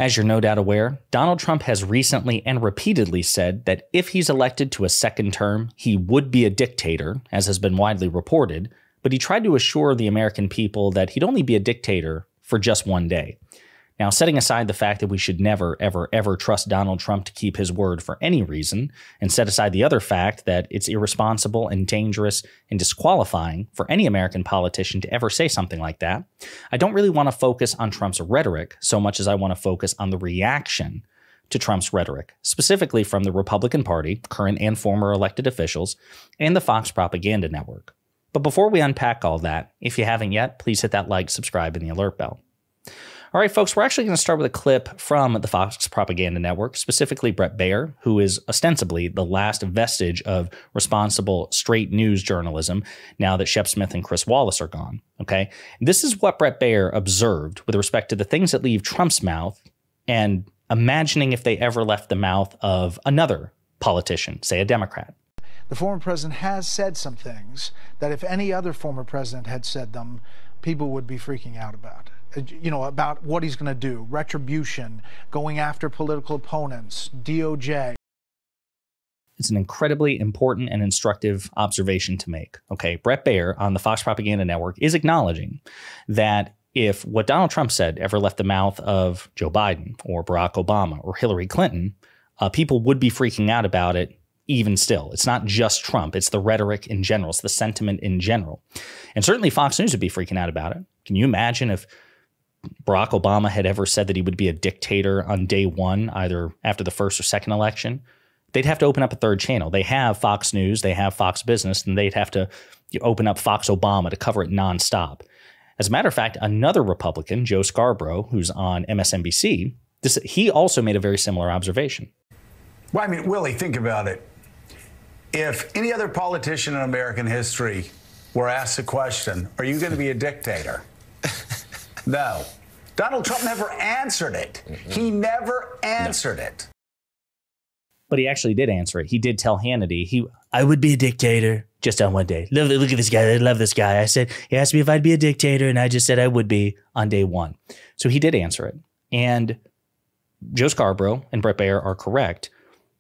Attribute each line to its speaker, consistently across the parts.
Speaker 1: As you're no doubt aware, Donald Trump has recently and repeatedly said that if he's elected to a second term, he would be a dictator, as has been widely reported, but he tried to assure the American people that he'd only be a dictator for just one day. Now, setting aside the fact that we should never, ever, ever trust Donald Trump to keep his word for any reason, and set aside the other fact that it's irresponsible and dangerous and disqualifying for any American politician to ever say something like that, I don't really want to focus on Trump's rhetoric so much as I want to focus on the reaction to Trump's rhetoric, specifically from the Republican Party, current and former elected officials, and the Fox propaganda network. But before we unpack all that, if you haven't yet, please hit that like, subscribe, and the alert bell. All right, folks, we're actually going to start with a clip from the Fox propaganda network, specifically Bret Baier, who is ostensibly the last vestige of responsible straight news journalism now that Shep Smith and Chris Wallace are gone. Okay, this is what Bret Baier observed with respect to the things that leave Trump's mouth and imagining if they ever left the mouth of another politician, say a Democrat.
Speaker 2: The former president has said some things that if any other former president had said them, people would be freaking out about. You know, about what he's going to do, retribution, going after political opponents, DOJ.
Speaker 1: It's an incredibly important and instructive observation to make. Okay, Bret Baier on the Fox propaganda network is acknowledging that if what Donald Trump said ever left the mouth of Joe Biden or Barack Obama or Hillary Clinton, people would be freaking out about it even still. It's not just Trump. It's the rhetoric in general. It's the sentiment in general. And certainly Fox News would be freaking out about it. Can you imagine if Barack Obama had ever said that he would be a dictator on day one, either after the first or second election? They'd have to open up a third channel. They have Fox News, they have Fox Business, and they'd have to open up Fox Obama to cover it nonstop. As a matter of fact, another Republican, Joe Scarborough, who's on MSNBC, he also made a very similar observation.
Speaker 3: Well, I mean, Willie, think about it. If any other politician in American history were asked the question, are you going to be a dictator? No. Donald Trump never answered it. He never answered it.
Speaker 1: But he actually did answer it. He did tell Hannity, I would be a dictator just on one day. Look at this guy. I love this guy. I said, he asked me if I'd be a dictator, and I just said I would be on day one. So he did answer it. And Joe Scarborough and Bret Baier are correct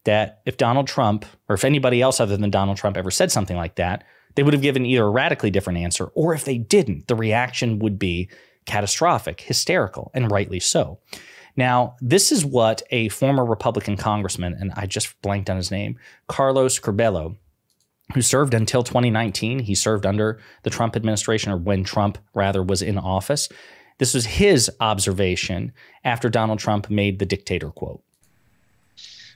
Speaker 1: that if Donald Trump, or if anybody else other than Donald Trump ever said something like that, they would have given either a radically different answer, or if they didn't, the reaction would be catastrophic, hysterical, and rightly so. Now, this is what a former Republican congressman, and I just blanked on his name, Carlos Curbelo, who served until 2019. He served under the Trump administration, or when Trump, rather, was in office. This was his observation after Donald Trump made the dictator quote.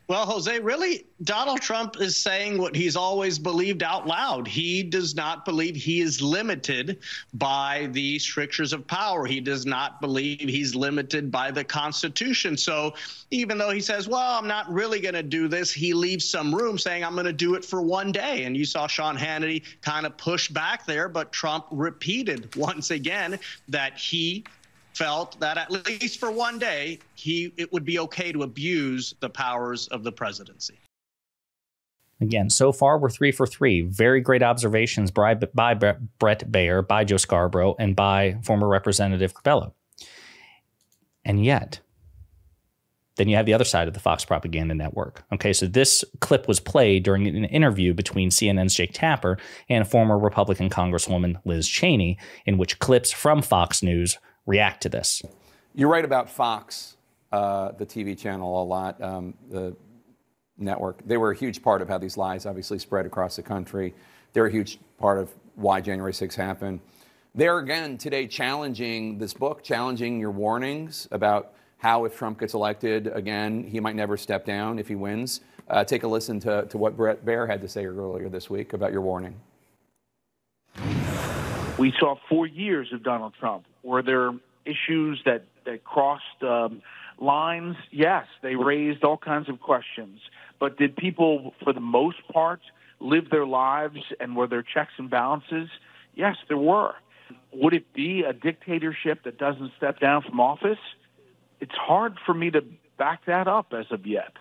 Speaker 4: Well, Jose, really, Donald Trump is saying what he's always believed out loud. He does not believe he is limited by the strictures of power. He does not believe he's limited by the Constitution. So even though he says, well, I'm not really going to do this, he leaves some room saying I'm going to do it for one day. And you saw Sean Hannity kind of push back there, but Trump repeated once again that he felt that at least for one day, it would be okay to abuse the powers of the presidency.
Speaker 1: Again, so far we're 3 for 3. Very great observations by Bret Baier, by Joe Scarborough, and by former Representative Curbelo. And yet, then you have the other side of the Fox propaganda network. Okay, so this clip was played during an interview between CNN's Jake Tapper and former Republican Congresswoman Liz Cheney, in which clips from Fox News react to this.
Speaker 5: You're right about Fox, the TV channel, a lot, the network. They were a huge part of how these lies obviously spread across the country. They're a huge part of why January 6th happened. They're again today challenging this book, challenging your warnings about how if Trump gets elected again, he might never step down if he wins. Take a listen to what Bret Baier had to say earlier this week about your warning.
Speaker 6: We saw 4 years of Donald Trump. Were there issues that crossed lines? Yes, they raised all kinds of questions. But did people, for the most part, live their lives, and were there checks and balances? Yes, there were. Would it be a dictatorship that doesn't step down from office? It's hard for me to back that up as of yet.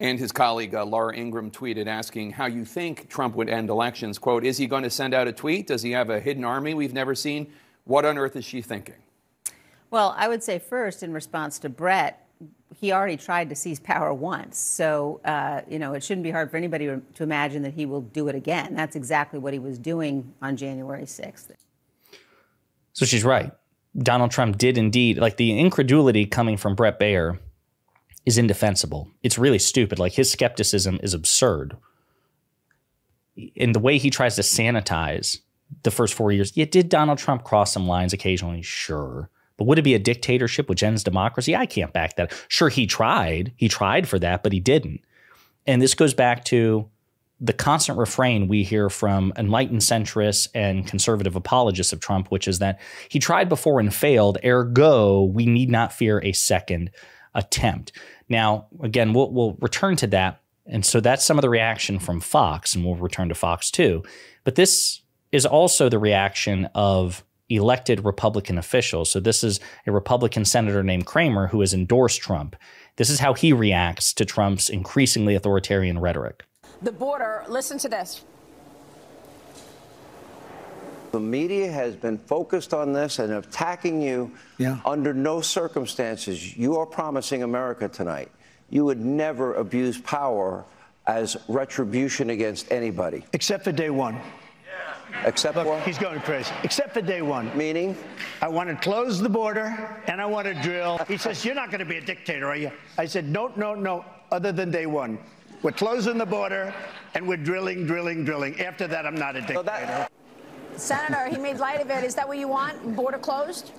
Speaker 5: And his colleague, Laura Ingraham, tweeted asking how you think Trump would end elections. Quote, is he going to send out a tweet? Does he have a hidden army we've never seen? What on earth is she thinking?
Speaker 7: Well, I would say first, in response to Brett, he already tried to seize power once. So, it shouldn't be hard for anybody to imagine that he will do it again. That's exactly what he was doing on January 6th.
Speaker 1: So she's right. Donald Trump did indeed, like, the incredulity coming from Bret Baier is indefensible. It's really stupid. Like, his skepticism is absurd. And the way he tries to sanitize the first 4 years, yeah, did Donald Trump cross some lines occasionally? Sure. But would it be a dictatorship which ends democracy? I can't back that. Sure, he tried. He tried for that, but he didn't. And this goes back to the constant refrain we hear from enlightened centrists and conservative apologists of Trump, which is that he tried before and failed, ergo, we need not fear a second attempt. Now, again, we'll return to that. And so that's some of the reaction from Fox, and we'll return to Fox too. But this is also the reaction of elected Republican officials. So this is a Republican senator named Kramer who has endorsed Trump. This is how he reacts to Trump's increasingly authoritarian rhetoric.
Speaker 8: The border, listen to this.
Speaker 9: The media has been focused on this and attacking you. Yeah. Under no circumstances, you are promising America tonight, you would never abuse power as retribution against anybody.
Speaker 10: Except for day one.
Speaker 9: Except
Speaker 10: Look,
Speaker 9: what?
Speaker 10: He's going crazy. Except for day one.
Speaker 9: Meaning?
Speaker 10: I want to close the border and I want to drill. He says, you're not going to be a dictator, are you? I said, no, other than day one. We're closing the border and we're drilling. After that, I'm not a dictator.
Speaker 8: Senator, he made light of it. Is that what you want? Border closed?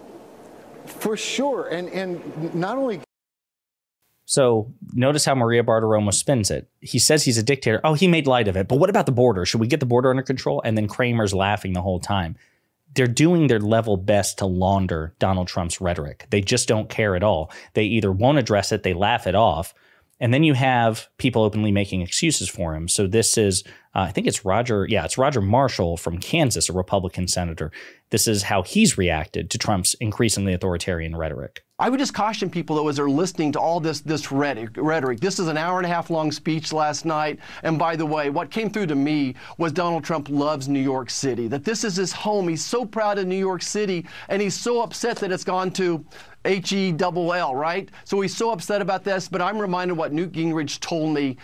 Speaker 11: For sure. And not only.
Speaker 1: So notice how Maria Bartiromo spins it. He says he's a dictator. Oh, he made light of it. But what about the border? Should we get the border under control? And then Kramer's laughing the whole time. They're doing their level best to launder Donald Trump's rhetoric. They just don't care at all. They either won't address it, they laugh it off. And then you have people openly making excuses for him. So this is, I think it's Roger. Yeah, it's Roger Marshall from Kansas, a Republican senator. This is how he's reacted to Trump's increasingly authoritarian rhetoric.
Speaker 12: I would just caution people, though, as they're listening to all this rhetoric. This is an hour-and-a-half-long speech last night. And by the way, what came through to me was Donald Trump loves New York City, that this is his home. He's so proud of New York City, and he's so upset that it's gone to H-E-double-L, right? So he's so upset about this, but I'm reminded what Newt Gingrich told me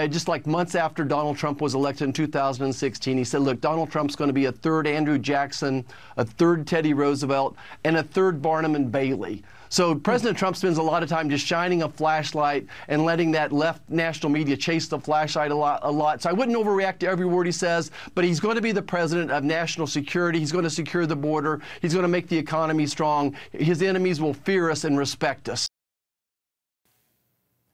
Speaker 12: just like months after Donald Trump was elected in 2016. He said, look, Donald Trump's going to be a third Andrew Jackson, a third Teddy Roosevelt, and a third Barnum and Bailey. So President Trump spends a lot of time just shining a flashlight and letting that left national media chase the flashlight a lot. So I wouldn't overreact to every word he says, but he's going to be the president of national security. He's going to secure the border. He's going to make the economy strong. His enemies will fear us and respect us.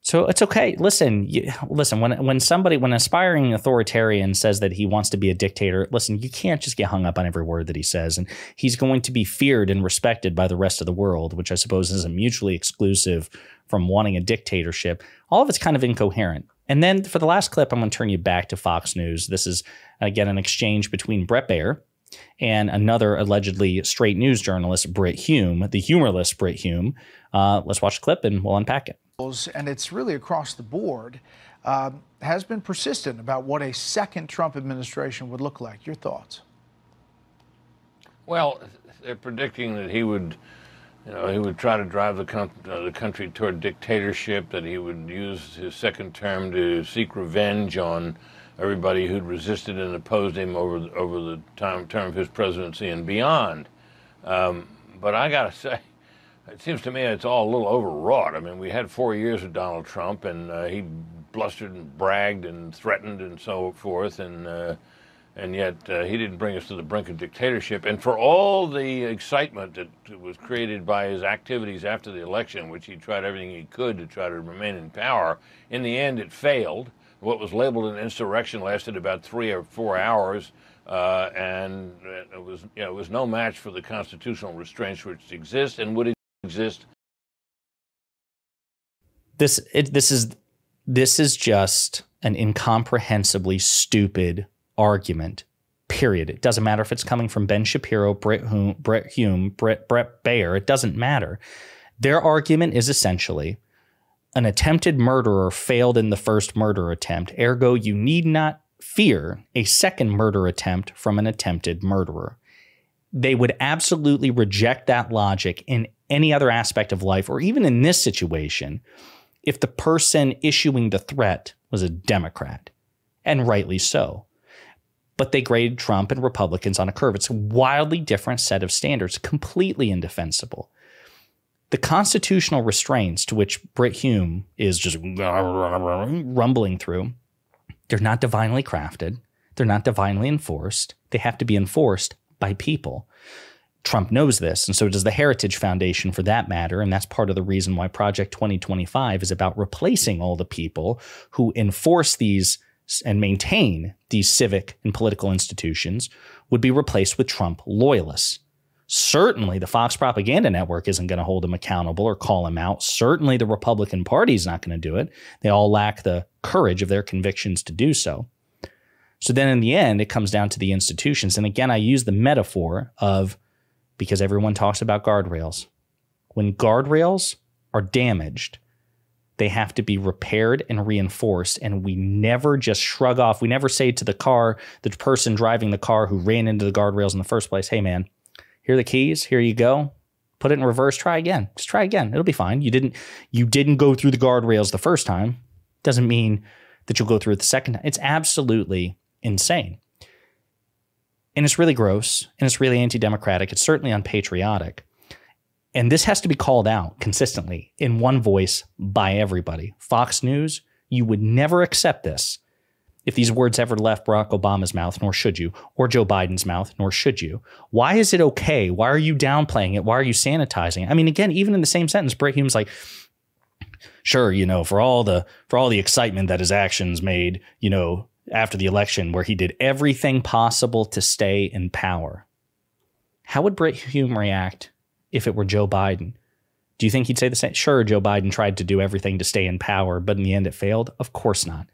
Speaker 1: So it's okay. Listen, when an aspiring authoritarian says that he wants to be a dictator, listen, you can't just get hung up on every word that he says. And he's going to be feared and respected by the rest of the world, which I suppose isn't mutually exclusive from wanting a dictatorship. All of it's kind of incoherent. And then for the last clip, I'm going to turn you back to Fox News. This is, again, an exchange between Bret Baier and another allegedly straight news journalist, Brit Hume, the humorless Brit Hume. Let's watch the clip and we'll unpack it.
Speaker 2: And it's really across the board, has been persistent about what a second Trump administration would look like. Your thoughts?
Speaker 13: Well, they're predicting that he would try to drive the country toward dictatorship, that he would use his second term to seek revenge on everybody who'd resisted and opposed him over the term of his presidency and beyond. But I got to say, it seems to me it's all a little overwrought. I mean, we had 4 years of Donald Trump, and he blustered and bragged and threatened and so forth, and yet he didn't bring us to the brink of dictatorship. And for all the excitement that was created by his activities after the election, which he tried everything he could to try to remain in power, in the end it failed. What was labeled an insurrection lasted about 3 or 4 hours, and it was no match for the constitutional restraints which exist and would exist.
Speaker 1: This is just an incomprehensibly stupid argument, period. It doesn't matter if it's coming from Ben Shapiro, Brit Hume, Bret Baier. It doesn't matter. Their argument is essentially an attempted murderer failed in the first murder attempt. Ergo, you need not fear a second murder attempt from an attempted murderer. they would absolutely reject that logic in any other aspect of life, or even in this situation, if the person issuing the threat was a Democrat, and rightly so. But they grade Trump and Republicans on a curve. It's a wildly different set of standards, completely indefensible. The constitutional restraints to which Brit Hume is just rumbling through, they're not divinely crafted. They're not divinely enforced. They have to be enforced by people. Trump knows this, and so does the Heritage Foundation for that matter, and that's part of the reason why Project 2025 is about replacing all the people who enforce these and maintain these civic and political institutions would be replaced with Trump loyalists. Certainly, the Fox propaganda network isn't going to hold him accountable or call him out. Certainly, the Republican Party is not going to do it. They all lack the courage of their convictions to do so. So then in the end, it comes down to the institutions. And again, I use the metaphor of, because everyone talks about guardrails. When guardrails are damaged, they have to be repaired and reinforced. And we never just shrug off. We never say to the person driving the car who ran into the guardrails in the first place, hey man, here are the keys, here you go. Put it in reverse, try again. Just try again. It'll be fine. You didn't go through the guardrails the first time. Doesn't mean that you'll go through it the second time. It's absolutely insane. And it's really gross, and it's really anti-democratic. It's certainly unpatriotic. And this has to be called out consistently in one voice by everybody. Fox News, you would never accept this if these words ever left Barack Obama's mouth, nor should you, or Joe Biden's mouth, nor should you. Why is it okay? Why are you downplaying it? Why are you sanitizing it? I mean, again, even in the same sentence, Brit Hume's like, sure, for all the excitement that his actions made, after the election, where he did everything possible to stay in power. How would Brit Hume react if it were Joe Biden? Do you think he'd say the same? Sure, Joe Biden tried to do everything to stay in power, but in the end it failed? Of course not.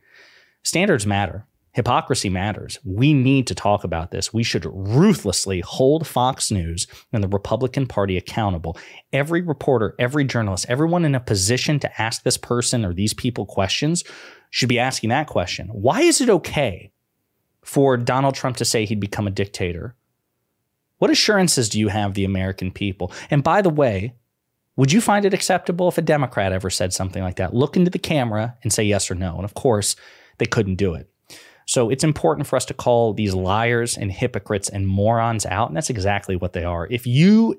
Speaker 1: Standards matter. Hypocrisy matters. We need to talk about this. We should ruthlessly hold Fox News and the Republican Party accountable. Every reporter, every journalist, everyone in a position to ask this person or these people questions should be asking that question. Why is it okay for Donald Trump to say he'd become a dictator? What assurances do you have the American people? And by the way, would you find it acceptable if a Democrat ever said something like that? Look into the camera and say yes or no. And of course, they couldn't do it. So it's important for us to call these liars and hypocrites and morons out. And that's exactly what they are. If you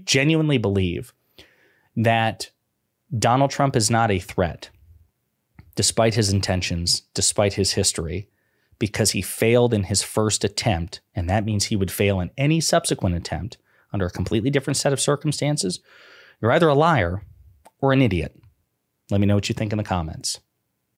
Speaker 1: genuinely believe that Donald Trump is not a threat, despite his intentions, despite his history, because he failed in his first attempt, and that means he would fail in any subsequent attempt under a completely different set of circumstances, you're either a liar or an idiot. Let me know what you think in the comments.